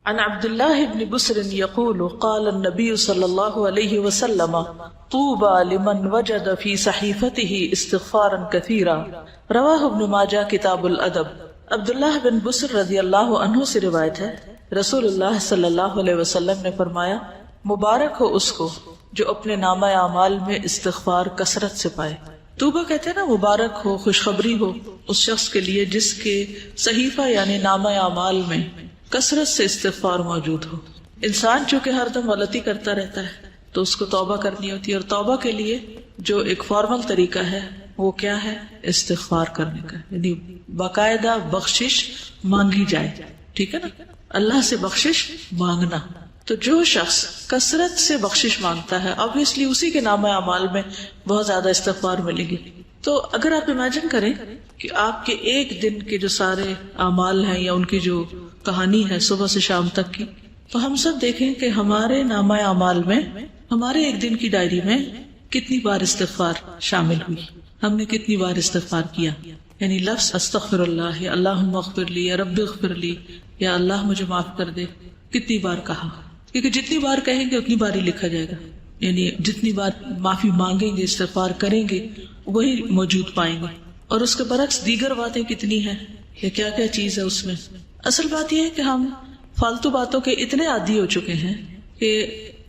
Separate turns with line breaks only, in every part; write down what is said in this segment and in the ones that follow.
عن عبد الله بن بسر يقول قال النبي صلى الله عليه وسلم طوبى لمن وجد في صحيفته استغفارا كثيرا رواہ ابن ماجہ کتاب الادب۔ عبداللہ بن بسر رضی اللہ عنہ سے روایت ہے، رسول اللہ صلی اللہ علیہ وسلم نے فرمایا، مبارک ہو اس کو جو اپنے نامہ اعمال میں استغفار کثرت سے پائے۔ توبہ کہتے ہیں نا، مبارک ہو، خوشخبری ہو اس شخص کے لیے جس کے صحیفہ یعنی نامہ اعمال میں کثرت سے استغفار موجود ہو۔ انسان چونکہ ہر دم غلطی کرتا رہتا ہے تو اس کو توبہ کرنی ہوتی ہے، اور توبہ کے لیے جو ایک فارمل طریقہ ہے وہ کیا ہے؟ استغفار کرنے کا، یعنی باقاعدہ بخشش مانگی جائے، ٹھیک ہے نا، اللہ سے بخشش مانگنا۔ تو جو شخص کثرت سے بخشش مانگتا ہے obviously اسی کے نامہ اعمال میں بہت زیادہ استغفار ملے گی۔ تو اگر آپ امیجن کریں کہ آپ کے ایک دن کے جو سارے اعمال ہیں یا ان کی جو کہانی ہے صبح سے شام تک کی، تو ہم سب دیکھیں کہ ہمارے نامہ اعمال میں، ہمارے ایک دن کی ڈائری میں کتنی بار استغفار شامل ہوئی، ہم نے کتنی بار استغفار کیا، یعنی لفظ استغفر اللہ یا اللہم اغفر لی یا رب اغفر لی یا اللہ مجھے معاف کر دے، کتنی بار کہا، کیونکہ جتنی بار کہیں گے اتنی بار ہی لکھا جائے گا، یعنی جتنی بار معافی مانگیں گے، استغفار کریں گے، وہی موجود پائیں گے۔ اور اس کے برعکس دیگر باتیں کتنی ہیں یا کیا کیا چیز ہے اس میں۔ اصل بات یہ ہے کہ ہم فالتو باتوں کے اتنے عادی ہو چکے ہیں کہ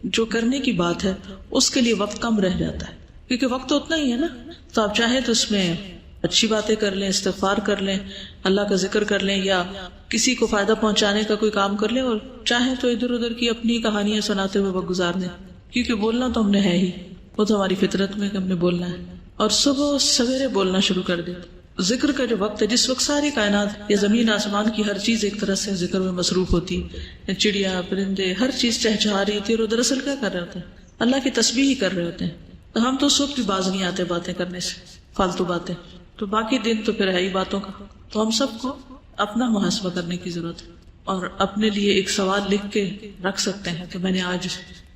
جو کرنے کی بات ہے اس کے لیے وقت کم رہ جاتا ہے، کیونکہ وقت تو اتنا ہی ہے نا۔ تو آپ چاہیں تو اس میں اچھی باتیں کر لیں، استغفار کر لیں، اللہ کا ذکر کر لیں، یا کسی کو فائدہ پہنچانے کا کوئی کام کر لیں، اور چاہیں تو ادھر ادھر کی اپنی کہانیاں سناتے ہوئے وقت گزار دیں، کیونکہ بولنا تو ہم نے ہے ہی، وہ تو ہماری فطرت میں کہ ہم نے بولنا ہے، اور صبح سویرے بولنا شروع کر دیں۔ ذکر کا جو وقت ہے، جس وقت ساری کائنات یا زمین آسمان کی ہر چیز ایک طرح سے ذکر میں مصروف ہوتی ہے، چڑیا پرندے ہر چیز چہچہا رہی ہوتی ہے، اور دراصل کیا کر رہے ہوتے ہیں؟ اللہ کی تسبیح ہی کر رہے ہوتے ہیں۔ تو ہم تو اس وقت بھی باز نہیں آتے باتیں کرنے سے، فالتو باتیں، تو باقی دن تو پھر ہے ہی باتوں کا۔ تو ہم سب کو اپنا محاسبہ کرنے کی ضرورت ہے، اور اپنے لیے ایک سوال لکھ کے رکھ سکتے ہیں کہ میں نے آج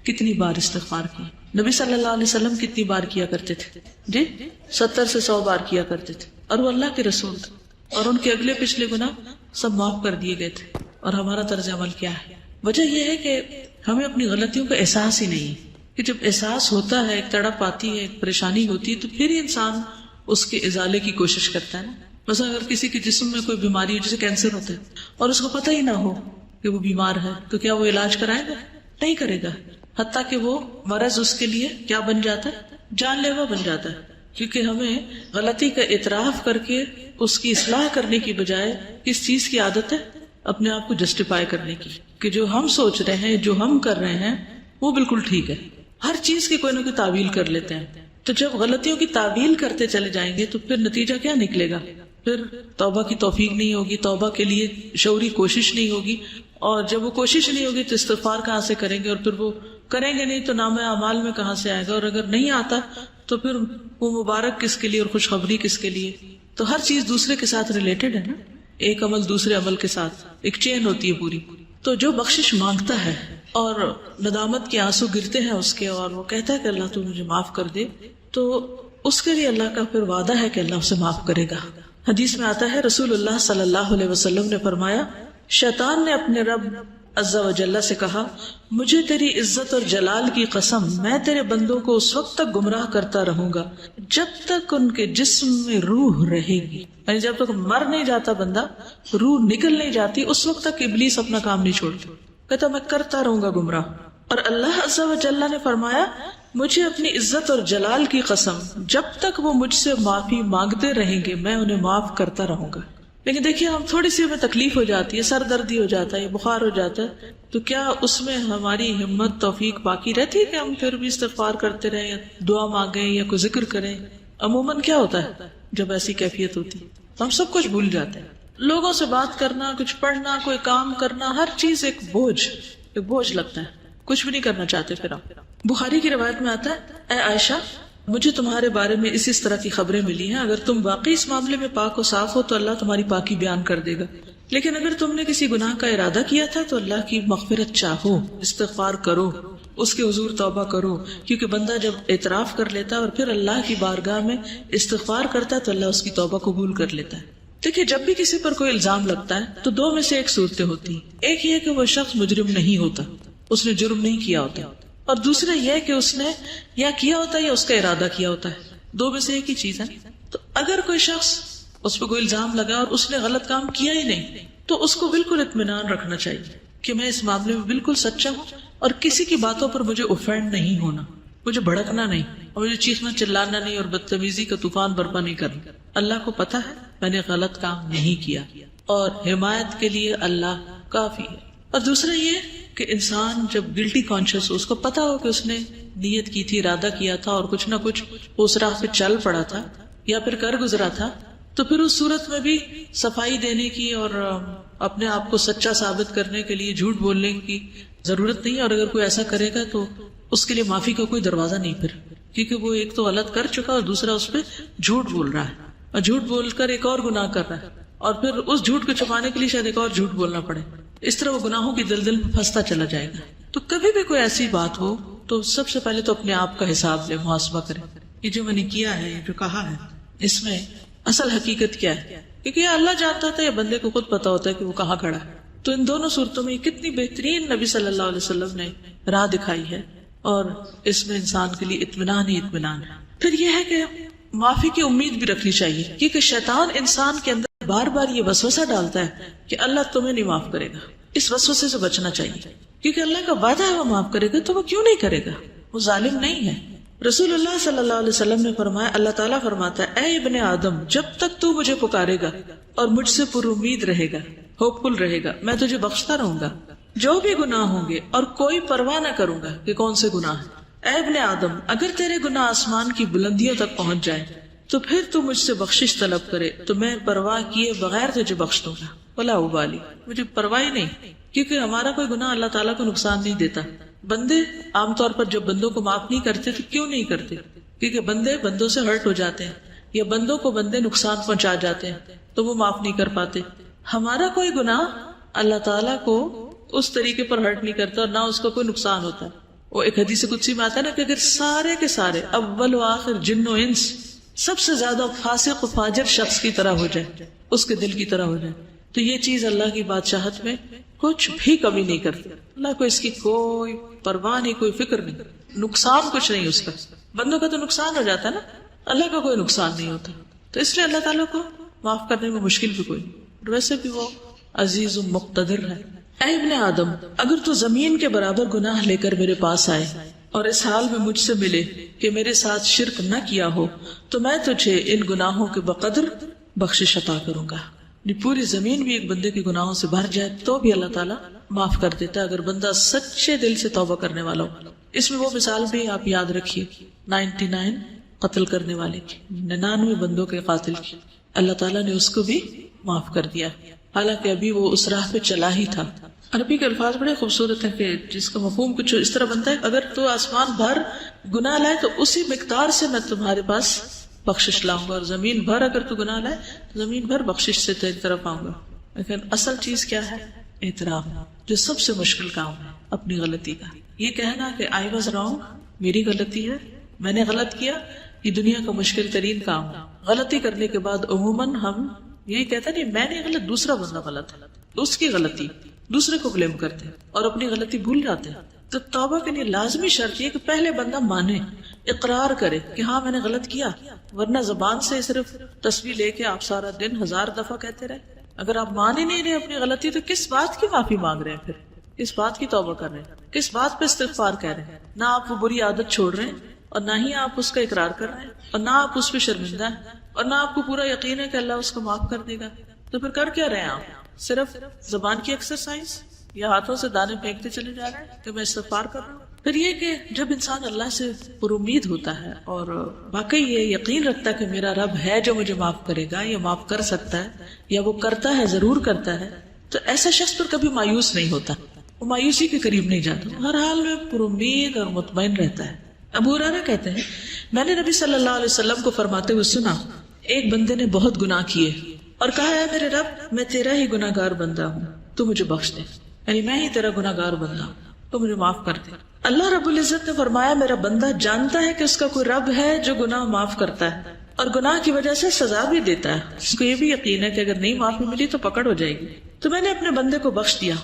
کتنی بار استغفار کی۔ نبی صلی اللہ علیہ وسلم کتنی بار کیا کرتے تھے؟ جی 70 سے 100 بار کیا کرتے تھے، اور وہ اللہ کے رسول تھے، اور ان کے اگلے پچھلے گناہ سب معاف کر دیے گئے تھے۔ اور ہمارا طرز عمل کیا ہے؟ وجہ یہ ہے کہ ہمیں اپنی غلطیوں کا احساس ہی نہیں ہے، کہ جب احساس ہوتا ہے، ایک تڑپ آتی ہے، ایک پریشانی ہوتی ہے، تو پھر ہی انسان اس کے ازالے کی کوشش کرتا ہے نا۔ مثلا اگر کسی کے جسم میں کوئی بیماری ہو، جیسے کینسر ہوتا ہے، اور اس کو پتہ ہی نہ ہو کہ وہ بیمار ہے، تو کیا وہ علاج کرائے گا؟ نہیں کرے گا، حتیٰ کہ وہ مرض اس کے لیے کیا بن جاتا ہے؟ جان لیوا بن جاتا ہے۔ کیونکہ ہمیں غلطی کا اعتراف کر کے اس کی اصلاح کرنے کی بجائے کس چیز کی عادت ہے؟ اپنے آپ کو جسٹیفائی کرنے کی، کہ جو ہم سوچ رہے ہیں، جو ہم کر رہے ہیں وہ بالکل ٹھیک ہے۔ ہر چیز کی کوئی نہ کوئی تعویل کر لیتے ہیں۔ تو جب غلطیوں کی تعویل کرتے چلے جائیں گے تو پھر نتیجہ کیا نکلے گا؟ پھر توبہ کی توفیق نہیں ہوگی، توبہ کے لیے شعوری کوشش نہیں ہوگی، اور جب وہ کوشش نہیں ہوگی تو استغفار کہاں سے کریں گے، اور پھر وہ کریں گے نہیں تو نامہ اعمال میں کہاں سے آئے گا، اور اگر نہیں آتا تو پھر وہ مبارک کس کے لیے اور خوشخبری کس کے لیے؟ تو ہر چیز دوسرے کے ساتھ ریلیٹڈ ہے نا، ایک عمل دوسرے عمل کے ساتھ ایک چین ہوتی ہے پوری۔ تو جو بخشش مانگتا ہے اور ندامت کے آنسو گرتے ہیں اس کے، اور وہ کہتا ہے کہ اللہ تو مجھے معاف کر دے، تو اس کے لیے اللہ کا پھر وعدہ ہے کہ اللہ اسے معاف کرے گا۔ حدیث میں آتا ہے، رسول اللہ صلی اللہ علیہ وسلم نے فرمایا، شیطان نے اپنے رب عز و جل سے کہا، مجھے تیری عزت اور جلال کی قسم، میں تیرے بندوں کو اس وقت تک گمراہ کرتا رہوں گا جب تک ان کے جسم میں روح رہے گی، یعنی جب تک مر نہیں جاتا بندہ، روح نکل نہیں جاتی، اس وقت تک ابلیس اپنا کام نہیں چھوڑتا، کہتا میں کرتا رہوں گا گمراہ۔ اور اللہ عز و جل نے فرمایا، مجھے اپنی عزت اور جلال کی قسم، جب تک وہ مجھ سے معافی مانگتے رہیں گے میں انہیں معاف کرتا رہوں گا۔ لیکن دیکھیے، ہم تھوڑی سی ہمیں تکلیف ہو جاتی ہے، سر دردی ہو جاتا ہے، بخار ہو جاتا ہے، تو کیا اس میں ہماری ہمت توفیق باقی رہتی ہے کہ ہم پھر بھی استغفار کرتے رہیں یا دعا مانگیں یا کوئی ذکر کریں؟ عموماً کیا ہوتا ہے جب ایسی کیفیت ہوتی ہے تو ہم سب کچھ بھول جاتے ہیں، لوگوں سے بات کرنا، کچھ پڑھنا، کوئی کام کرنا، ہر چیز ایک بوجھ لگتا ہے، کچھ بھی نہیں کرنا چاہتے۔ پھر آپ بخاری کی روایت میں آتا ہے، اے عائشہ، مجھے تمہارے بارے میں اس طرح کی خبریں ملی ہیں، اگر تم واقعی اس معاملے میں پاک و صاف ہو تو اللہ تمہاری پاکی بیان کر دے گا، لیکن اگر تم نے کسی گناہ کا ارادہ کیا تھا تو اللہ کی مغفرت چاہو، استغفار کرو، اس کے حضور توبہ کرو، کیونکہ بندہ جب اعتراف کر لیتا ہے اور پھر اللہ کی بارگاہ میں استغفار کرتا ہے تو اللہ اس کی توبہ قبول کر لیتا ہے۔ دیکھیے جب بھی کسی پر کوئی الزام لگتا ہے تو دو میں سے ایک صورتیں ہوتی ہیں. ایک یہ کہ وہ شخص مجرم نہیں ہوتا, اس نے جرم نہیں کیا ہوتا, اور دوسرا یہ کہ اس نے یا کیا ہوتا ہے یا اس کا ارادہ کیا ہوتا ہے. دو میں سے ایک ہی چیز ہے. تو اگر کوئی شخص اس پہ کوئی الزام لگا اور اس نے غلط کام کیا ہی نہیں تو اس کو بالکل اطمینان رکھنا چاہیے کہ میں اس معاملے میں بالکل سچا ہوں اور کسی کی باتوں پر مجھے اوفینڈ نہیں ہونا, مجھے بھڑکنا نہیں, اور مجھے چیخنا چلانا نہیں اور بدتمیزی کا طوفان برپا نہیں کرنا. اللہ کو پتا ہے میں نے غلط کام نہیں کیا اور حمایت کے لیے اللہ کافی ہے. اور دوسرا یہ کہ انسان جب گلٹی کانشیس ہو, اس کو پتا ہو کہ اس نے نیت کی تھی, ارادہ کیا تھا اور کچھ نہ کچھ اس راہ پہ چل پڑا تھا یا پھر کر گزرا تھا, تو پھر اس صورت میں بھی صفائی دینے کی اور اپنے آپ کو سچا ثابت کرنے کے لیے جھوٹ بولنے کی ضرورت نہیں. اور اگر کوئی ایسا کرے گا تو اس کے لیے معافی کا کوئی دروازہ نہیں پھر, کیونکہ وہ ایک تو غلط کر چکا اور دوسرا اس پہ جھوٹ بول رہا ہے, اور جھوٹ بول کر ایک اور گناہ کر رہا ہے, اور پھر اس جھوٹ کو چھپانے کے لیے شاید ایک اور جھوٹ بولنا پڑے. اس طرح وہ گناہوں کی دلدل میں پھنستا چلا جائے گا. تو کبھی بھی کوئی ایسی بات ہو تو سب سے پہلے تو اپنے آپ کا حساب لے, محاسبہ کرے, یہ جو میں نے کیا ہے, یہ جو کہا ہے, اس میں اصل حقیقت کیا ہے, کیونکہ یہ اللہ جانتا تھا, یہ بندے کو خود پتا ہوتا ہے کہ وہ کہاں کھڑا ہے. تو ان دونوں صورتوں میں کتنی بہترین نبی صلی اللہ علیہ وسلم نے راہ دکھائی ہے, اور اس میں انسان کے لیے اطمینان ہی اطمینان ہے. پھر یہ ہے کہ معافی کی امید بھی رکھنی چاہیے, کیونکہ شیطان انسان کے اندر بار بار یہ وسوسہ ڈالتا ہے کہ اللہ تمہیں نہیں معاف کرے گا. اس وسوسے سے بچنا چاہیے, کیونکہ اللہ کا وعدہ ہے وہ معاف کرے گا, تو وہ کیوں نہیں کرے گا, وہ ظالم نہیں ہے. رسول اللہ صلی اللہ علیہ وسلم نے فرمایا, اللہ تعالیٰ فرماتا ہے, اے ابن آدم, جب تک تو مجھے پکارے گا اور مجھ سے پر امید رہے گا, ہوپ فل رہے گا, میں تجھے بخشتا رہوں گا جو بھی گناہ ہوں گے, اور کوئی پرواہ نہ کروں گا کہ کون سے گناہ ہیں. اے ابن آدم, اگر تیرے گناہ آسمان کی بلندیوں تک پہنچ جائے تو پھر تو مجھ سے بخشش طلب کرے تو میں پرواہ کیے بغیر تجھے بخش دوں گا, ولا ابالی, مجھے پرواہ ہی نہیں, کیونکہ ہمارا کوئی گناہ اللہ تعالیٰ کو نقصان نہیں دیتا. بندے عام طور پر جب بندوں کو معاف نہیں کرتے تو کیوں نہیں کرتے, کیونکہ بندے بندوں سے ہرٹ ہو جاتے ہیں, یا بندوں کو بندے نقصان پہنچا جاتے ہیں تو وہ معاف نہیں کر پاتے. ہمارا کوئی گناہ اللہ تعالیٰ کو اس طریقے پر ہرٹ نہیں کرتا اور نہ اس کو کوئی نقصان ہوتا ہے. وہ ایک حدیث قدسی میں آتا ہے نا کہ اگر سارے کے سارے اول و آخر جن و انس سب سے زیادہ فاسق و فاجر شخص کی طرح ہو جائے, اس کے دل کی طرح ہو جائے, تو یہ چیز اللہ کی بادشاہت میں کچھ بھی کمی نہیں کرتی. اللہ کو اس کی کوئی پرواہ نہیں, کوئی فکر نہیں, نقصان کچھ نہیں اس کا. بندوں کا تو نقصان ہو جاتا ہے نا, اللہ کا کوئی نقصان نہیں ہوتا. تو اس لیے اللہ تعالیٰ کو معاف کرنے میں مشکل بھی کوئی نہیں, ویسے بھی وہ عزیز و مقتدر ہے. اے ابن آدم, اگر تو زمین کے برابر گناہ لے کر میرے پاس آئے اور اس حال میں مجھ سے ملے کہ میرے ساتھ شرک نہ کیا ہو تو میں تجھے ان گناہوں کے بقدر بخشش عطا کروں گا. پوری زمین بھی ایک بندے کے گناہوں سے بھر جائے تو بھی اللہ تعالیٰ معاف کر دیتا ہے اگر بندہ سچے دل سے توبہ کرنے والا ہو. اس میں وہ مثال بھی آپ یاد رکھیے 99 قتل کرنے والے کی, 99 بندوں کے قاتل کی, اللہ تعالیٰ نے اس کو بھی معاف کر دیا, حالانکہ ابھی وہ اس راہ پہ چلا ہی تھا. عربی کے الفاظ بڑے خوبصورت ہیں کہ جس کا مفہوم کچھ اس طرح بنتا ہے, اگر تو آسمان بھر گناہ لائے تو اسی مقدار سے میں تمہارے پاس بخشش لاؤں گا, اور زمین بھر اگر تو گناہ لائے تو زمین بھر بخشش سے تیری طرف آؤں گا. لیکن اصل چیز کیا ہے, اعتراف, جو سب سے مشکل کام ہے اپنی غلطی کا. یہ کہنا کہ آئی واز رانگ, میری غلطی ہے, میں نے غلط کیا, یہ دنیا کا مشکل ترین کام ہے. غلطی کرنے کے بعد عموماً ہم یہی کہتے نہیں میں نے غلط, دوسرا بندہ غلط ہے, اس کی غلطی, دوسرے کو بلیم کرتے ہیں اور اپنی غلطی بھول جاتے ہیں. تو توبہ کے لیے لازمی شرط یہ کہ پہلے بندہ مانے, اقرار کرے کہ ہاں میں نے غلط کیا, ورنہ زبان سے صرف تسبیح لے کے آپ سارا دن 1000 دفعہ کہتے رہے. اگر آپ مان ہی نہیں رہے اپنی غلطی تو کس بات کی معافی مانگ رہے ہیں, پھر کس بات کی توبہ کر رہے ہیں, کس بات پہ استغفار کہہ رہے ہیں. نہ آپ وہ بری عادت چھوڑ رہے ہیں اور نہ ہی آپ اس کا اقرار کر رہے ہیں, اور نہ آپ اس پہ شرمندہ ہیں, اور نہ آپ کو پورا یقین ہے کہ اللہ اس کو معاف کر دے گا. تو پھر کر کیا رہے ہیں آپ, صرف زبان کی ایکسرسائز یا ہاتھوں سے دانے پھینکتے چلے جا رہے ہیں کہ میں استغفار کر رہا ہوں. پھر یہ کہ جب انسان اللہ سے پر امید ہوتا ہے اور واقعی یہ یقین رکھتا ہے کہ میرا رب ہے جو مجھے معاف کرے گا یا معاف کر سکتا ہے یا وہ کرتا ہے, ضرور کرتا ہے, تو ایسا شخص پر کبھی مایوس نہیں ہوتا, وہ مایوسی کے قریب نہیں جاتا, ہر حال میں پر امید اور مطمئن رہتا ہے. ابو ہریرہ کہتے ہیں میں نے نبی صلی اللہ علیہ وسلم کو فرماتے ہوئے سنا, ایک بندے نے بہت گناہ کیے اور کہا ہے میرے رب میں تیرا ہی گناہ گار بندہ ہوں, تو مجھے بخش دے, یعنی میں ہی تیرا گناہ گار بندہ ہوں, تو مجھے معاف کر دے. اللہ رب العزت نے فرمایا میرا بندہ جانتا ہے کہ اس کا کوئی رب ہے جو گناہ معاف کرتا ہے, اور گناہ کی وجہ سے سزا بھی دیتا ہے. اس کو یہ بھی یقین ہے کہ اگر نہیں معافی ملی تو پکڑ ہو جائے گی. تو میں نے اپنے بندے کو بخش دیا.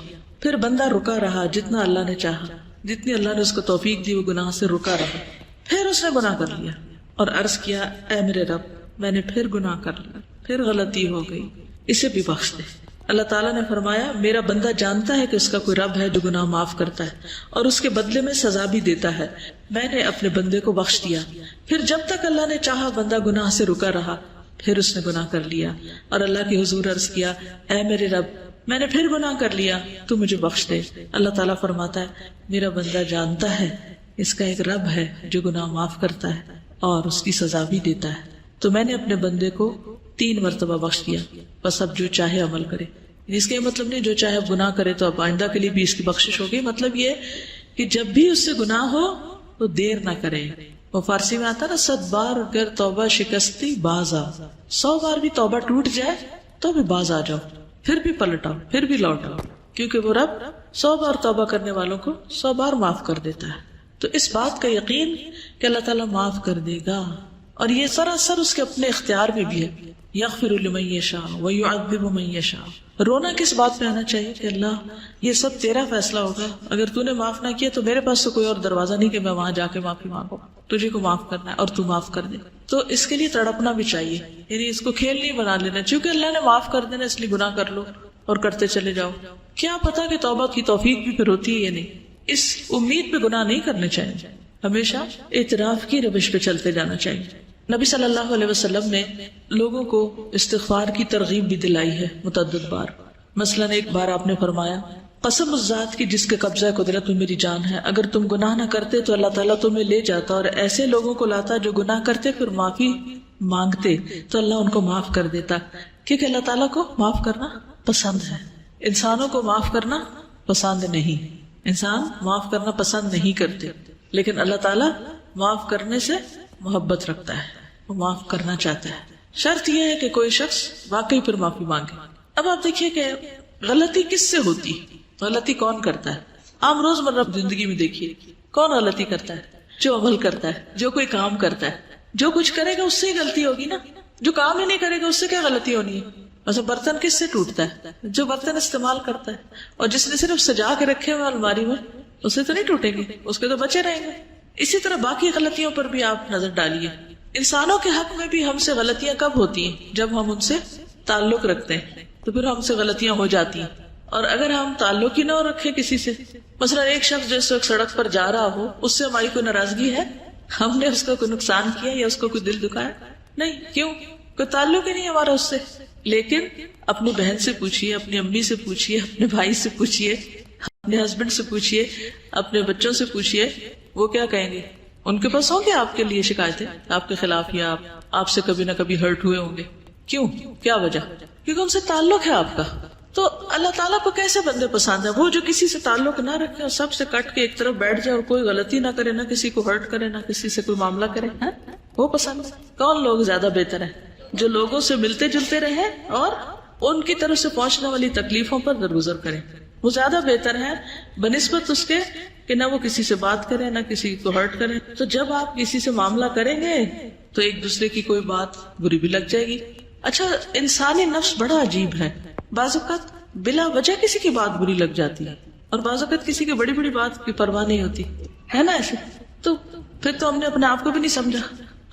پھر بندہ رکا رہا جتنا اللہ نے چاہا، جتنی اللہ نے اس کو توفیق دی وہ گناہ سے رکا رہا. پھر اس نے گناہ کر لیا اور عرض کیا اے میرے رب میں نے پھر گناہ کر لیا، پھر غلطی ہو گئی، اسے بھی بخش دے. اللہ تعالیٰ نے فرمایا میرا بندہ جانتا ہے کہ اس کا کوئی رب ہے جو گناہ معاف کرتا ہے اور اس کے بدلے میں سزا بھی دیتا ہے. میں نے اپنے بندے کو بخش دیا. پھر جب تک اللہ نے چاہا بندہ گناہ سے رکا رہا، پھر اس نے گناہ کر لیا اور اللہ کے حضور عرض کیا اے میرے رب میں نے پھر گناہ کر لیا، تو مجھے بخش دے. اللہ تعالیٰ فرماتا ہے میرا بندہ جانتا ہے اس کا ایک رب ہے جو گناہ معاف کرتا ہے اور اس کی سزا بھی دیتا ہے. تو میں نے اپنے بندے کو 3 مرتبہ بخش دیا، بس اب جو چاہے عمل کرے. اس کا یہ مطلب نہیں جو چاہے اب گناہ کرے تو اب آئندہ کے لیے بھی اس کی بخشش ہوگی. مطلب یہ کہ جب بھی اس سے گناہ ہو تو دیر نہ کرے. وہ فارسی میں آتا نا 100 بار اگر توبہ شکستی باز آ. 100 بار بھی توبہ ٹوٹ جائے تو بھی باز آ جاؤ، پھر بھی پلٹ آؤ، پھر بھی لوٹ آؤ، کیونکہ وہ رب 100 بار توبہ کرنے والوں کو 100 بار معاف کر دیتا ہے. تو اس بات کا یقین کہ اللہ تعالیٰ معاف کر دے گا، اور یہ سراسر اس کے اپنے اختیار میں بھی ہے. یغفر لمن یشاء ویعذب من یشاء. رونا کس بات پہ آنا چاہیے کہ اللہ یہ سب تیرا فیصلہ ہوگا، اگر تو نے معاف نہ کیا تو میرے پاس تو کوئی اور دروازہ نہیں کہ میں وہاں جا کے معافی مانگوں. تجھے کو معاف کرنا ہے اور تو معاف کر دے. تو اس کے لیے تڑپنا بھی چاہیے، یعنی اس کو کھیل نہیں بنا لینا چونکہ اللہ نے معاف کر دینا اس لیے گناہ کر لو اور کرتے چلے جاؤ. کیا پتا کہ توبہ کی توفیق بھی پھر ہوتی ہے یا نہیں. اس امید پہ گناہ نہیں کرنے چاہیے، ہمیشہ اعتراف کی روش پہ چلتے جانا چاہیے. نبی صلی اللہ علیہ وسلم نے لوگوں کو استغفار کی ترغیب بھی دلائی ہے متعدد بار. مثلاً ایک بار آپ نے فرمایا قسم اس ذات کی جس کے قبضہ قدرت میں میری جان ہے، اگر تم گناہ نہ کرتے تو اللہ تعالیٰ تمہیں لے جاتا اور ایسے لوگوں کو لاتا جو گناہ کرتے پھر معافی مانگتے تو اللہ ان کو معاف کر دیتا. کیونکہ اللہ تعالیٰ کو معاف کرنا پسند ہے، انسانوں کو معاف کرنا پسند نہیں. انسان معاف کرنا پسند نہیں کرتے، لیکن اللہ تعالیٰ معاف کرنے سے محبت رکھتا ہے، وہ معاف کرنا چاہتا ہے. شرط یہ ہے کہ کوئی شخص واقعی پھر معافی مانگے. اب آپ دیکھیے کہ غلطی کس سے ہوتی، غلطی کون کرتا ہے. عام روزمرہ زندگی میں دیکھیے کون غلطی کرتا ہے، جو عمل کرتا ہے، جو کوئی کام کرتا ہے. جو کچھ کرے گا اس سے ہی غلطی ہوگی نا. جو کام ہی نہیں کرے گا اس سے کیا غلطی ہونی ہے. ویسے برتن کس سے ٹوٹتا ہے، جو برتن استعمال کرتا ہے. اور جس نے صرف سجا کے رکھے ہوئے الماری میں اس سے تو نہیں ٹوٹیں گے، اس کے تو بچے رہیں گے. اسی طرح باقی غلطیوں پر بھی آپ نظر ڈالیے. انسانوں کے حق میں بھی ہم سے غلطیاں کب ہوتی ہیں، جب ہم ان سے تعلق رکھتے ہیں تو پھر ہم سے غلطیاں ہو جاتی ہیں. اور اگر ہم تعلق ہی نہ رکھے کسی سے، مثلا ایک شخص جو اس وقت سڑک پر جا رہا ہو اس سے ہماری کوئی ناراضگی ہے، ہم نے اس کو کوئی نقصان کیا یا اس کو کوئی دل دکھایا نہیں، کیوں؟ کوئی تعلق ہی نہیں ہمارا اس سے. لیکن اپنی بہن سے پوچھئے، اپنی امی سے پوچھئے، اپنے بھائی سے پوچھئے، اپنے ہسبینڈ سے پوچھئے، اپنے بچوں سے پوچھئے، وہ کیا کہیں گے؟ ان کے پاس ہوں گے آپ کے لیے شکایتیں آپ کے خلاف، یا آپ سے کبھی نہ کبھی ہرٹ ہوئے ہوں گے. کیوں؟ کیا وجہ؟ کیونکہ ان سے تعلق ہے آپ کا. تو اللہ تعالیٰ کو کیسے بندے پسند ہے؟ وہ جو کسی سے تعلق نہ رکھے اور سب سے کٹ کے ایک طرف بیٹھ جائے اور کوئی غلطی نہ کرے، نہ کسی کو ہرٹ کرے، نہ کسی سے کوئی معاملہ کرے، وہ پسند ہے. کون لوگ زیادہ بہتر ہیں؟ جو لوگوں سے ملتے جلتے رہے اور ان کی طرف سے پہنچنے والی تکلیفوں پر درگزر کریں، وہ زیادہ بہتر ہے بنسبت اس کے کہ نہ وہ کسی سے بات کرے نہ کسی کو ہرٹ کرے. تو جب آپ کسی سے معاملہ کریں گے تو ایک دوسرے کی کوئی بات بری بھی لگ جائے گی. اچھا، انسانی نفس بڑا عجیب ہے، بعض اوقات بلا وجہ کسی کی بات بری لگ جاتی ہے اور بعض اوقات کسی کی بڑی بڑی بات کی پرواہ نہیں ہوتی ہے نا ایسے. تو پھر تو ہم نے اپنے آپ کو بھی نہیں سمجھا،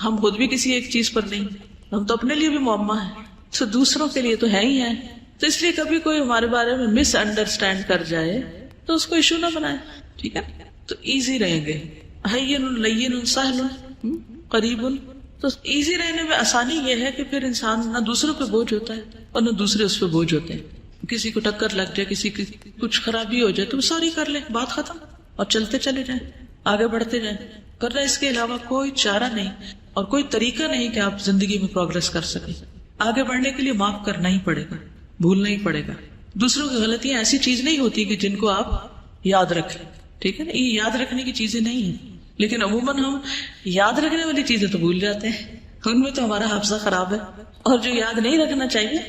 ہم خود بھی کسی ایک چیز پر نہیں، ہم تو اپنے لیے بھی معمہ ہیں تو دوسروں کے لیے تو ہے ہی ہے. تو اس لیے کبھی کوئی ہمارے بارے میں مس انڈرسٹینڈ کر جائے تو اس کو ایشو نہ بنائے، ٹھیک ہے؟ تو ایزی رہیں گے، ہین لین سہل قریب. تو ایزی رہنے میں آسانی یہ ہے کہ پھر انسان نہ دوسروں پہ بوجھ ہوتا ہے اور نہ دوسرے اس پہ بوجھ ہوتے ہیں. کسی کو ٹکر لگ جائے، کسی کی کچھ خرابی ہو جائے تو سوری کر لیں، بات ختم، اور چلتے چلے جائیں، آگے بڑھتے جائیں. کرنا اس کے علاوہ کوئی چارہ نہیں اور کوئی طریقہ نہیں کہ آپ زندگی میں پروگرس کر سکیں. آگے بڑھنے کے لیے معاف کرنا ہی پڑے گا، بھولنا ہی پڑے گا. دوسروں کی غلطیاں ایسی چیز نہیں ہوتی کہ جن کو آپ یاد رکھیں، ٹھیک ہے نا؟ یہ یاد رکھنے کی چیزیں نہیں ہیں، لیکن عموماً ہم یاد رکھنے والی چیزیں تو بھول جاتے ہیں، ان میں تو ہمارا حافظہ خراب ہے. اور جو یاد نہیں رکھنا چاہیے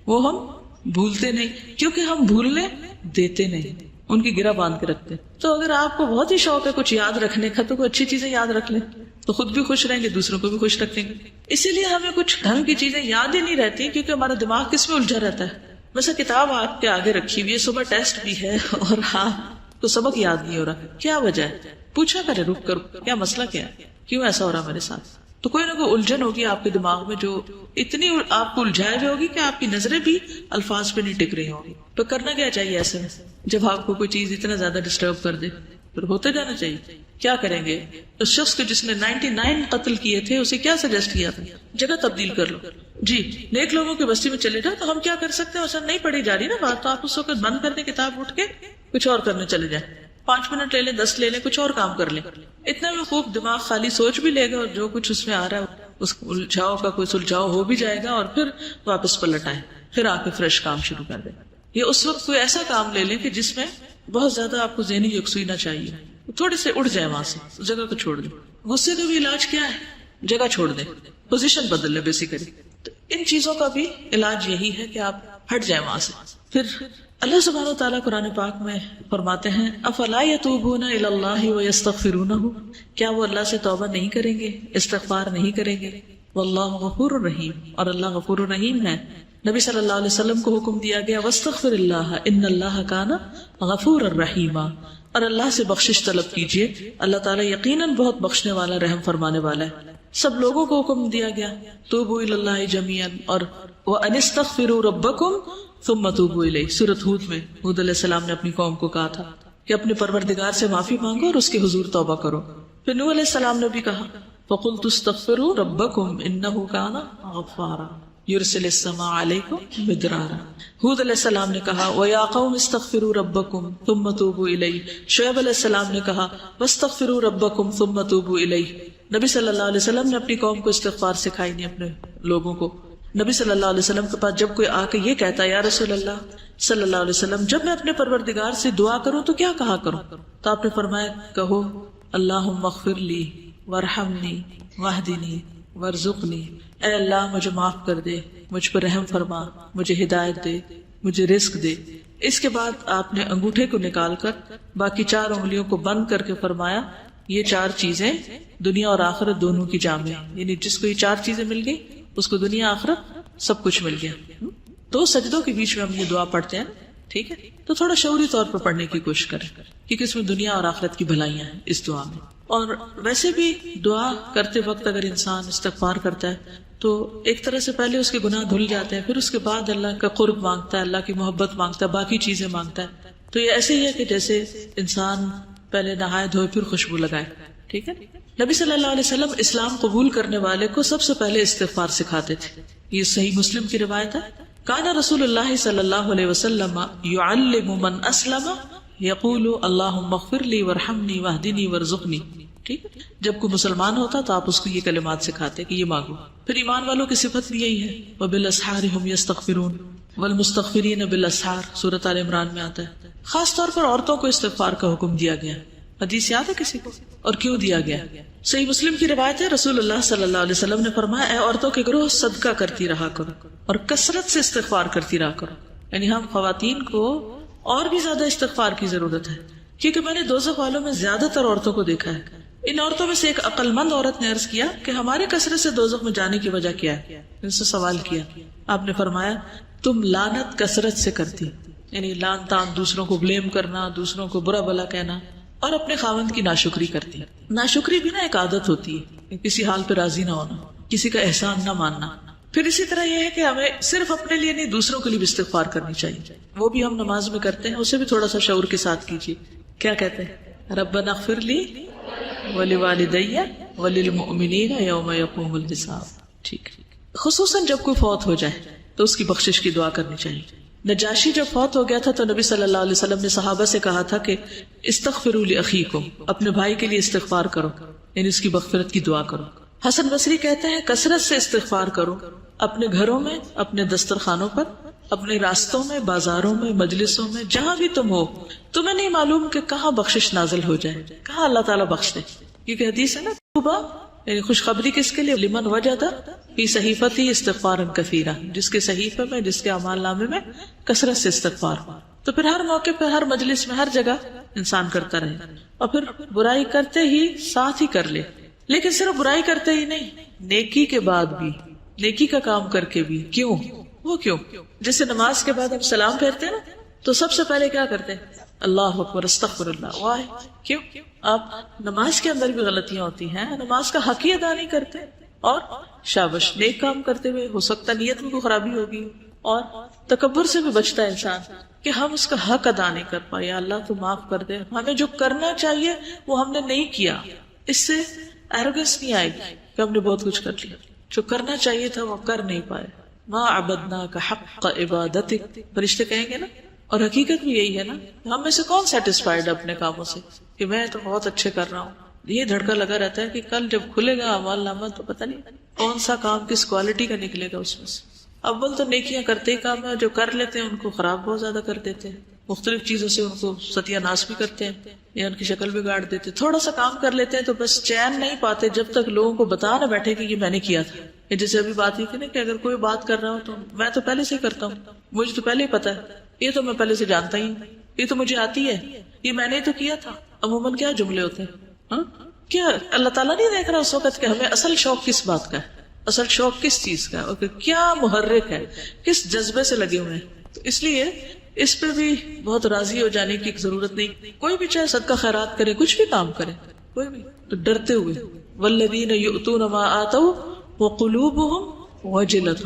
وہ ہم بھولتے نہیں، کیونکہ ہم بھولنے دیتے نہیں. ان کی گرہ باندھ کے رکھتے ہیں. تو اگر آپ کو بہت ہی شوق ہے کچھ یاد رکھنے کا تو کوئی اچھی چیزیں یاد رکھ لیں تو خود بھی خوش رہیں گے, دوسروں کو بھی خوش رکھیں گے. اسی لیے ہمیں کچھ ڈھنگ کی چیزیں یاد ہی نہیں رہتی کیونکہ ہمارا دماغ کس میں الجھا رہتا ہے. ویسے کتاب آپ کے آگے رکھی ہوئی ہے, صبح ٹیسٹ بھی ہے اور آپ کو سبق یاد نہیں ہو رہا, کیا وجہ ہے؟ پوچھا کرے رک کر کیا مسئلہ کیا ہے, کیوں ایسا ہو رہا میرے ساتھ. تو کوئی نہ کوئی الجھن ہوگی آپ کے دماغ میں جو اتنی آپ کو الجھائے ہوئے ہوگی کہ آپ کی نظریں بھی الفاظ پہ نہیں ٹک رہی ہوں گی. تو کرنا کیا چاہیے ایسے میں جب آپ کو کوئی چیز اتنا زیادہ ڈسٹرب کر دے؟ پھر ہوتے جانا چاہیے. کیا کریں گے؟ اس شخص کو جس نے 99 قتل کیے تھے اسے کیا سجیسٹ کیا تھا؟ جگہ تبدیل کر لو. جی نیک لوگوں کی بستی میں چلے جاؤ. تو ہم کیا کر سکتے ہیں؟ ویسا نہیں پڑھی جا رہی نا بات, تو آپ اس وقت بند کر دیں کتاب, اٹھ کے کچھ اور کرنے چلے جائیں. 5 منٹ لے لیں, 10 لے لیں, کچھ اور کام کر لیں. اتنا میں خوب دماغ خالی سوچ بھی لے گا اور جو کچھ اس میں آ رہا ہے اس الجھاؤ کا کوئی سلجھاؤ ہو بھی جائے گا, اور پھر واپس پلٹ آئے, پھر آ کے فریش کام شروع کر دیں. یہ اس وقت کوئی ایسا کام لے لیں کہ جس میں بہت زیادہ آپ کو ذہنی یکسوئی نہ چاہیے, تھوڑے سے اڑ جائے وہاں سے, جگہ کو چھوڑ دیں. غصے کا بھی علاج کیا ہے؟ جگہ چھوڑ دیں, پوزیشن بدل لیں بیسیکلی. تو ان چیزوں کا بھی علاج یہی ہے کہ آپ ہٹ جائیں وہاں سے. پھر اللہ سبحانہ و تعالیٰ قرآن پاک میں فرماتے ہیں افلا یتوبون الی اللہ ویستغفرونہ, کیا وہ اللہ سے توبہ نہیں کریں گے, استغفار نہیں کریں گے؟ واللہ غفور الرحیم, اور اللہ غفور الرحیم ہے. نبی صلی اللہ علیہ وسلم کو حکم دیا گیا واستغفر اللہ ان اللہ کان غفور الرحیم, اور اللہ سے بخشش طلب کیجیے, اللہ تعالیٰ یقیناً بہت بخشنے والا, رحم فرمانے والا ہے. سب لوگوں کو حکم دیا گیا توبوا الی اللہ جمیعا, اور وان استغفروا ربکم ثم توبوا الیہ. سورۃ ہود میں ہود علیہ السلام نے اپنی قوم کو کہا تھا کہ اپنے پروردگار سے معافی مانگو اور اس کے حضور توبہ کرو. پھر نوح علیہ السلام نے بھی کہا فقلت استغفروا ربکم انہ کان غفارا یرسل السماء علیکم مدرارا. ہود علیہ السلام نے کہا وَيَا قَوْمِ اسْتَغْفِرُوا رَبَّكُمْ ثُمَّ تُوبُوا إِلَيْهِ. شعیب علیہ السلام نے کہا وَاسْتَغْفِرُوا رَبَّكُمْ ثُمَّ تُوبُوا إِلَيْهِ. نبی صلی اللہ علیہ وسلم نے اپنی قوم کو استغفار سکھائی, نہیں اپنے لوگوں کو. نبی صلی اللہ علیہ وسلم کے پاس جب کوئی آ کے یہ کہتا یا رسول اللہ صلی اللہ علیہ وسلم جب میں اپنے پروردگار سے دعا کروں تو کیا کہا کروں؟ تو آپ نے فرمایا کہو اللہم اغفر لی وارحمنی واہدنی وارزقنی, اے اللہ مجھے معاف کر دے, مجھ پر رحم فرما, مجھے ہدایت دے, مجھے رزق دے. اس کے بعد آپ نے انگوٹھے کو نکال کر باقی 4 انگلیوں کو بند کر کے فرمایا یہ 4 چیزیں دنیا اور آخرت دونوں کی جامع ہیں, یعنی جس کو یہ 4 چیزیں مل گئی اس کو دنیا آخرت سب کچھ مل گیا. 2 سجدوں کے بیچ میں ہم یہ دعا پڑھتے ہیں, ٹھیک ہے؟ تو تھوڑا شعوری طور پر پڑھنے کی کوشش کریں کیونکہ اس میں دنیا اور آخرت کی بھلائیاں ہیں اس دعا میں. اور ویسے بھی دعا کرتے وقت اگر انسان استغفار کرتا ہے تو ایک طرح سے پہلے اس کے گناہ دھل جاتے ہیں, پھر اس کے بعد اللہ کا قرب مانگتا ہے, اللہ کی محبت مانگتا ہے, باقی چیزیں مانگتا ہے. تو یہ ایسے ہی ہے کہ جیسے انسان پہلے نہائے دھوئے پھر خوشبو لگائے, ٹھیک ہے. نبی صلی اللہ علیہ وسلم اسلام قبول کرنے والے کو سب سے پہلے استغفار سکھاتے تھے. یہ صحیح مسلم کی روایت ہے. کان رسول اللہ صلی اللہ علیہ وسلم یعلم من اسلم یقول اللہم اغفر لی وارحمنی واہدنی وارزقنی. ٹھیک ہے, جب کوئی مسلمان ہوتا تو آپ اس کو یہ کلمات سکھاتے کہ یہ مانگو. پھر ایمان والوں کی صفت بھی یہی ہے وبالاسحار هم یستغفرون والمستغفرین بالاسحار, سورۃ آل عمران میں آتا ہے. خاص طور پر عورتوں کو استغفار کا حکم دیا گیا. حدیث یاد ہے کسی کو؟ اور کیوں دیا گیا؟ صحیح مسلم کی روایت ہے رسول اللہ صلی اللہ علیہ وسلم نے فرمایا اے عورتوں کے گروہ صدقہ کرتی رہا کرو اور کثرت سے استغفار کرتی رہا کرو. یعنی ہم خواتین کو اور بھی زیادہ استغفار کی ضرورت ہے کیونکہ میں نے دوزخ والوں میں زیادہ تر عورتوں کو دیکھا ہے. ان عورتوں میں سے ایک عقل مند عورت نے عرض کیا کہ ہمارے کثرت سے دوزخ میں جانے کی وجہ کیا ہے؟ ان سے سوال کیا. آپ نے فرمایا تم لعنت کثرت سے کرتی, یعنی لعن تان, دوسروں کو بلیم کرنا, دوسروں کو برا بھلا کہنا, اور اپنے خاوند کی ناشکری کرتی. ناشکری بھی نا ایک عادت ہوتی ہے, کسی حال پہ راضی نہ ہونا, کسی کا احسان نہ ماننا. پھر اسی طرح یہ ہے کہ ہمیں صرف اپنے لیے نہیں دوسروں کے لیے بھی استغفار کرنی چاہیے. وہ بھی ہم نماز میں کرتے ہیں, اسے بھی تھوڑا سا شعور کے ساتھ کیجیے. کیا کہتے ہیں؟ ربنا اغفر لی ولوالدی وللمؤمنین یوم یقوم الحساب. ٹھیک, خصوصاً جب کوئی فوت ہو جائے تو اس کی بخشش کی دعا کرنی چاہیے. نجاشی جب فوت ہو گیا تھا تو نبی صلی اللہ علیہ وسلم نے صحابہ سے کہا تھا کہ استغفروا لاخیکم, اپنے بھائی کے لیے استغفار کرو, یعنی اس کی مغفرت کی دعا کرو. حسن بصری کہتے ہیں کثرت سے استغفار کرو, اپنے گھروں میں, اپنے دسترخوانوں پر, اپنے راستوں میں, بازاروں میں, مجلسوں میں, جہاں بھی تم ہو. تمہیں نہیں معلوم کہ کہاں بخشش نازل ہو جائے, کہاں اللہ تعالیٰ بخش دے. کیونکہ حدیث ہے نا توبہ, یعنی خوشخبری کس کے لیے؟ لمن وجد فی صحیفتی استغفارا کثیرا, جس کے صحیفے میں, جس کے اعمال نامے میں کثرت سے استغفار. تو پھر ہر موقع پہ، ہر مجلس میں، ہر جگہ انسان کرتا رہے، اور پھر برائی کرتے ہی ساتھ ہی کر لے. لیکن صرف برائی کرتے ہی نہیں، نیکی کے بعد بھی، نیکی کا کام کر کے بھی. کیوں؟ وہ کیوں؟ جیسے نماز کے بعد ہم سلام پھیرتے ہیں نا، تو سب سے پہلے کیا کرتے ہیں؟ اللہ اکبر، استغفر اللہ. واہ، کیوں؟ آپ نماز کے اندر بھی غلطیاں ہوتی ہیں، نماز کا حق ہی ادا نہیں کرتے، اور شابش، نیک کام کرتے ہوئے ہو سکتا نیت میں کوئی خرابی ہوگی، اور تکبر سے بھی بچتا ہے انسان کہ ہم اس کا حق ادا نہیں کر پائے. یا اللہ تو معاف کر دے، ہمیں جو کرنا چاہیے وہ ہم نے نہیں کیا. اس سے ایروگنس نہیں آئے گی کہ ہم نے بہت کچھ کر لیا، جو کرنا چاہیے تھا وہ کر نہیں پائے. ما عبدناک حق عبادتک، فرشتے کہیں گے نا. اور حقیقت بھی یہی ہے نا، ہم میں سے کون سیٹسفائیڈ ہے اپنے کاموں سے کہ میں تو بہت اچھے کر رہا ہوں. یہ دھڑکا لگا رہتا ہے کہ کل جب کھلے گا اعمال نامہ تو پتہ نہیں کون سا کام کس کوالٹی کا نکلے گا اس میں سے. اول تو نیکیاں کرتے ہی کام ہے، جو کر لیتے ہیں ان کو خراب بہت زیادہ کر دیتے ہیں، مختلف چیزوں سے ان کو ستیہ ناش بھی کرتے ہیں یا ان کی شکل بگاڑ دیتے ہیں. تھوڑا سا کام کر لیتے ہیں تو بس چین نہیں پاتے جب تک لوگوں کو بتا نہ بیٹھے کہ یہ میں نے کیا تھا. یہ جیسے ابھی بات ہی تھی نا کہ اگر کوئی بات کر رہا ہو تو میں تو پہلے سے ہی کرتا ہوں، مجھے تو پہلے ہی پتا ہے، یہ تو میں پہلے سے جانتا ہی ہوں، یہ تو مجھے آتی ہے، یہ میں نے تو کیا تھا. عموماً کیا جملے ہوتے ہیں. کیا اللہ تعالیٰ نہیں دیکھ رہا اس وقت کہ ہمیں اصل شوق کس بات کا ہے، اصل شوق کس چیز کا ہے، اور کیا محرک ہے، کس جذبے سے لگے ہوئے ہیں. تو اس لیے اس پہ بھی بہت راضی ہو جانے کی ضرورت نہیں. کوئی بھی چاہے صدقہ خیرات کرے، کچھ بھی کام کرے، کوئی بھی، تو ڈرتے ہوئے. والذین یؤتون ما آتوا وقلوبهم وجلۃ.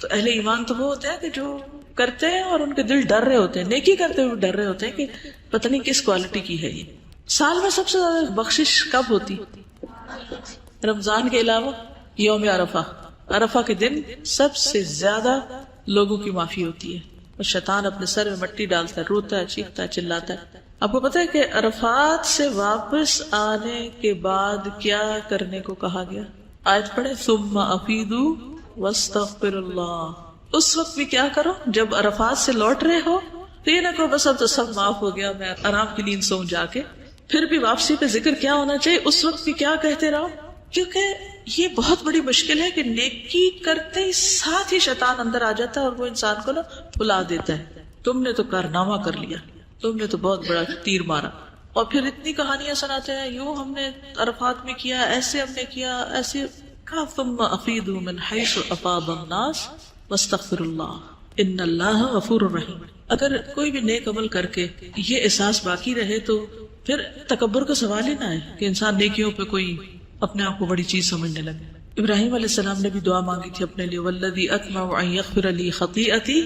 تو اہل ایمان تو وہ ہوتے ہیں کہ جو کرتے ہیں اور ان کے دل ڈر رہے ہوتے ہیں، نیکی کرتے ہوئے ڈر رہے ہوتے ہیں کہ پتہ نہیں کس کوالٹی کی ہے. یہ سال میں سب سے زیادہ بخشش کب ہوتی؟ رمضان کے علاوہ یوم عرفہ. عرفہ کے دن سب سے زیادہ لوگوں کی معافی ہوتی ہے، اور شیطان اپنے سر میں مٹی ڈالتا ہے، روتا ہے، چیختا ہے، چلاتا ہے. آپ کو پتا ہے کہ عرفات سے واپس آنے کے بعد کیا کرنے کو کہا گیا؟ آیت پڑھے، ثم افیدوا واستغفر اللہ. اس وقت بھی کیا کرو جب عرفات سے لوٹ رہے ہو تو یہ نہ کہو بس اب تو سب معاف ہو گیا، میں آرام کی نیند سو جا کے. پھر بھی واپسی پہ ذکر کیا ہونا چاہیے؟ اس وقت بھی کیا کہتے رہو، کیونکہ یہ بہت بڑی مشکل ہے کہ نیکی کرتے ہی ساتھ ہی شیطان اندر آ جاتا ہے اور وہ انسان کو نا بلا دیتا ہے. تم نے تو کارنامہ کر لیا، تم نے تو بہت بڑا تیر مارا، اور پھر اتنی کہانیاں سناتے ہیں، یوں ہم نے عرفات میں کیا، ایسے ہم نے کیا، ایسے. ثم افیدوا من حیث افاض الناس واستغفر اللہ ان اللہ غفور رحیم. اگر کوئی بھی نیک عمل کر کے یہ احساس باقی رہے تو پھر تکبر کا سوال ہی نہ ہے کہ انسان نیکیوں پہ کوئی اپنے آپ کو بڑی چیز سمجھنے لگے. ابراہیم علیہ السلام نے بھی دعا مانگی تھی اپنے لیے، والذی اطمع ان یغفر لی خطیئتی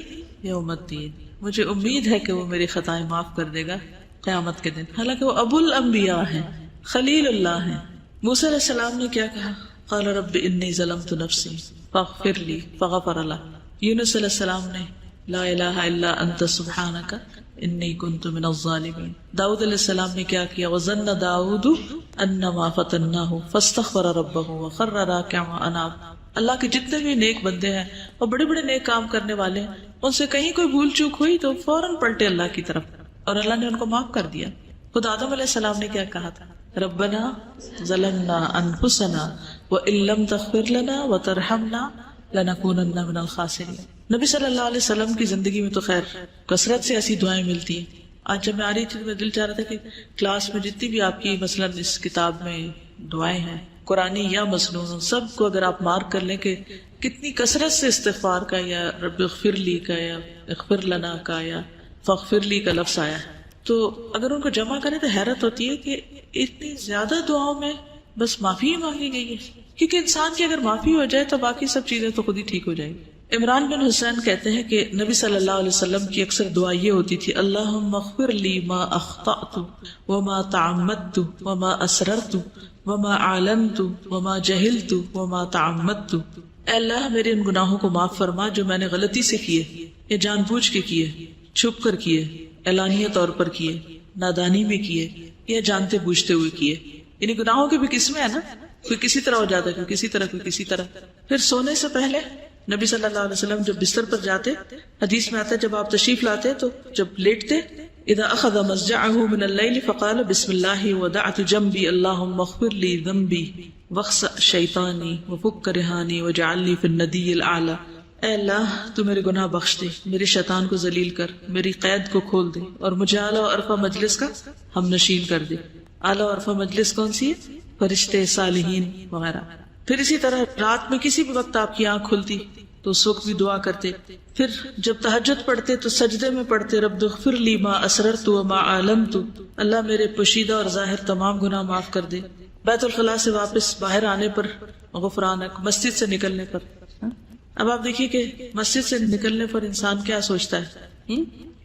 یوم الدین. مجھے امید ہے کہ وہ میری خطائیں معاف کر دے گا قیامت کے دن. حالانکہ وہ ابو الانبیاء ہیں، خلیل اللہ ہیں. موسیٰ علیہ السلام نے کیا کہا؟ قال رب انی ظلمت نفسی فاغفر لی فغفر له. یونس علیہ السلام نے لا الہ الا انت سبحانک انی کنت من الظالمین. داؤد علیہ السلام نے کیا کیا؟ وظن داؤد انما فتناہ فاستغفر ربہ وخر راکعا واناب. اللہ کے جتنے بھی نیک بندے ہیں اور بڑے بڑے نیک کام کرنے والے ہیں، ان سے کہیں کوئی بھول چوک ہوئی تو فوراً پلٹے اللہ کی طرف، اور اللہ نے ان کو معاف کر دیا. خود آدم علیہ السلام نے کیا کہا تھا؟ ربنا ظلمنا انفسنا وان لم تغفر لنا وترحمنا لنکونن من الخاسرین. نبی صلی اللہ علیہ وسلم کی زندگی میں تو خیر کثرت سے ایسی دعائیں ملتی ہیں. آج جب میں آ رہی تھی تو میں دل چاہ رہا تھا کہ کلاس میں جتنی بھی آپ کی مثلاً اس کتاب میں دعائیں ہیں قرآنی یا مصنون، سب کو اگر آپ مارک کر لیں کہ کتنی کثرت سے استغفار کا یا رب اغفر لی کا یا اغفر لنا کا یا فاغفر لی کا لفظ آیا ہے، تو اگر ان کو جمع کریں تو حیرت ہوتی ہے کہ اتنی زیادہ دعاؤں میں بس معافی ہی مانگی گئی ہے. کیونکہ انسان کی اگر معافی ہو جائے تو باقی سب چیزیں تو خود ہی ٹھیک ہو جائیں گی. عمران بن حسین کہتے ہیں کہ نبی صلی اللہ علیہ وسلم کی اکثر دعا یہ ہوتی تھی، اللہم اغفر لی ما اخطأت وما تعمدت وما اسررت وما اعلنت وما جہلت وما تعمدت. اے اللہ میرے ان گناہوں کو معاف فرما جو میں نے غلطی سے کیے یا جان بوجھ کے کیے، چھپ کر کیے، اعلانیہ طور پر کیے، نادانی میں کیے یا جانتے بوجھتے ہوئے کیے. یعنی گناہوں کی بھی قسمیں ہیں نا، کوئی کسی طرح ہو جاتا ہے، کوئی کسی طرح، کوئی کسی طرح. پھر سونے سے پہلے نبی صلی اللہ علیہ وسلم جب بستر پر جاتے، حدیث میں آتا ہے جب آپ تشریف لاتے تو جب لیٹتے، اذا اخذ مضجعه من الليل فقال بسم الله ودعت جنبي اللهم اغفر لي ذنبي واخسأ شیطانی وفک رہانی وجعل لي في الندی الاعلى. اے اللہ تو میرے گناہ بخش دے، میرے شیطان کو ذلیل کر، میری قید کو کھول دے، اور مجھے اعلیٰ و عرفہ مجلس کا ہم نشین کر دے۔ اعلیٰ و عرفہ مجلس کون سی ہے؟ فرشتے، صالحین وغیرہ۔ پھر اسی طرح رات میں کسی بھی وقت آپ کی آنکھ کھلتی تو اس وقت بھی دعا کرتے۔ پھر جب تہجد پڑھتے تو سجدے میں پڑھتے رب اغفر لی ما اسررت وما اعلنت، اللہ میرے پوشیدہ اور ظاہر تمام گناہ معاف کر دے۔ بیت الخلاء سے واپس باہر آنے پر غفرانک، مسجد سے نکلنے پر۔ اب آپ دیکھیے کہ مسجد سے نکلنے پر انسان کیا سوچتا ہے،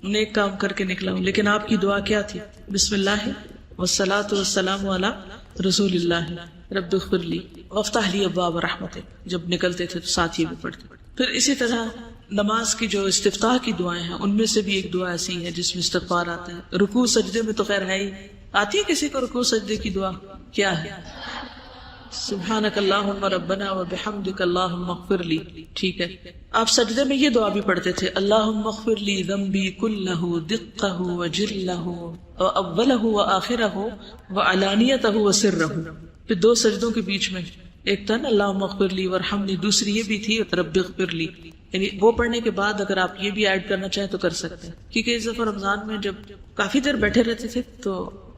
نیک کام کر کے نکلا ہوں، لیکن آپ کی دعا کیا تھی؟ بسم اللہ والصلاۃ والسلام علی رسول اللہ رب اغفر لی وافتح لی ابواب رحمتک، جب نکلتے تھے تو ساتھ یہ بھی پڑھتے۔ پھر اسی طرح نماز کی جو استفتاح کی دعائیں ہیں ان میں سے بھی ایک دعا ایسی ہے جس میں استغفار آتا ہے۔ رکوع سجدے میں تو خیر ہے ہی، آتی ہے کسی کو رکوع سجدے کی دعا؟ کیا ہے؟ سبحانک اللہم ربنا وبحمدک اللہم اغفر لی، ٹھیک ہے۔ آپ سجدے میں یہ دعا بھی پڑھتے تھے، اللہم اغفر لی ذنبی کلہ دقہ وجلہ واولہ وآخرہ وعلانیتہ وسرہ۔ پھر دو سجدوں کے بیچ میں ایک تھا نا اللہم اغفر لی وارحمنی، دوسری یہ بھی تھی رب اغفر لی، یعنی وہ پڑھنے کے بعد اگر آپ یہ بھی ایڈ کرنا چاہیں تو کر سکتے ہیں۔ کیونکہ اس دفعہ رمضان میں جب کافی دیر بیٹھے رہتے تھے تو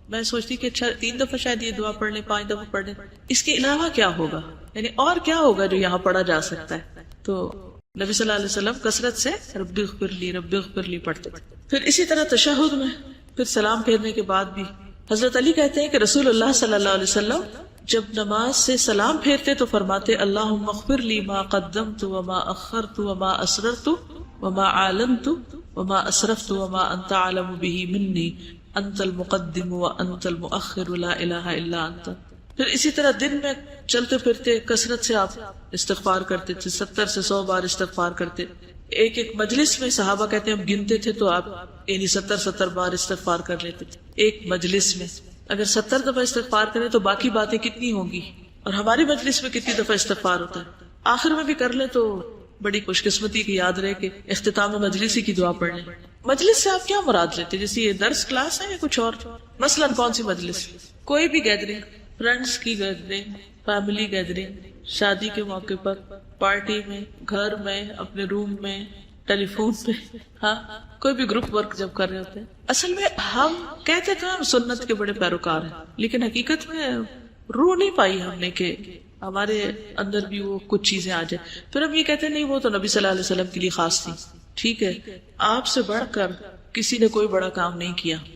میں سوچتی کہ اچھا 3 دفعہ شاید یہ دعا پڑھ لیں، 5 دفعہ پڑھ لیں، اس کے علاوہ کیا ہوگا، یعنی اور کیا ہوگا جو یہاں پڑھا جا سکتا ہے۔ تو نبی صلی اللہ علیہ وسلم کثرت سے رب اغفر لی پڑھتے۔ پھر اسی طرح تشہد میں پھر سلام پھیرنے کے بعد بھی حضرت علی کہتے ہیں کہ رسول اللہ صلی اللہ علیہ وسلم جب نماز سے سلام پھیرتے تو فرماتے اللہم اغفر لی ما قدمت وما اخرت وما اسررت وما اعلنت وما اسرفت وما انت اعلم به منی انت المقدم وانت المؤخر لا الہ الا انت۔ پھر اسی طرح دن میں چلتے پھرتے کثرت سے آپ استغفار کرتے تھے، 70 سے 100 بار استغفار کرتے۔ ایک ایک مجلس میں صحابہ کہتے ہیں ہم گنتے تھے تو آپ یعنی 70 بار استغفار کر لیتے تھے ایک مجلس میں۔ اگر 70 دفعہ استغفار کریں تو باقی باتیں کتنی ہوں گی، اور ہماری مجلس میں کتنی دفعہ استغفار ہوتا ہے۔ آخر میں بھی کر لیں تو بڑی خوش قسمتی کی یاد رہے کہ اختتام مجلس ہی کی دعا پڑھ لیں۔ مجلس سے آپ کیا مراد لیتے؟ جیسے یہ درس کلاس ہے یا کچھ اور؟ مثلاً کون سی مجلس؟ کوئی بھی گیدرنگ، فرینڈس کی گیدرنگ، فیملی گیدرنگ، شادی کے موقع پر، پارٹی میں، گھر میں، اپنے روم میں، ٹیلی فون پہ، ہاں کوئی بھی گروپ ورک جب کر رہے ہوتے ہیں۔ اصل میں ہم کہتے تھے ہم سنت کے بڑے پیروکار ہیں، لیکن حقیقت میں روح نہیں پائی ہم نے کہ ہمارے اندر بھی وہ کچھ چیزیں آ جائیں۔ پھر ہم یہ کہتے نہیں وہ تو نبی صلی اللہ علیہ وسلم کے لیے خاص تھی۔ ٹھیک ہے، آپ سے بڑھ کر کسی نے کوئی بڑا کام نہیں کیا۔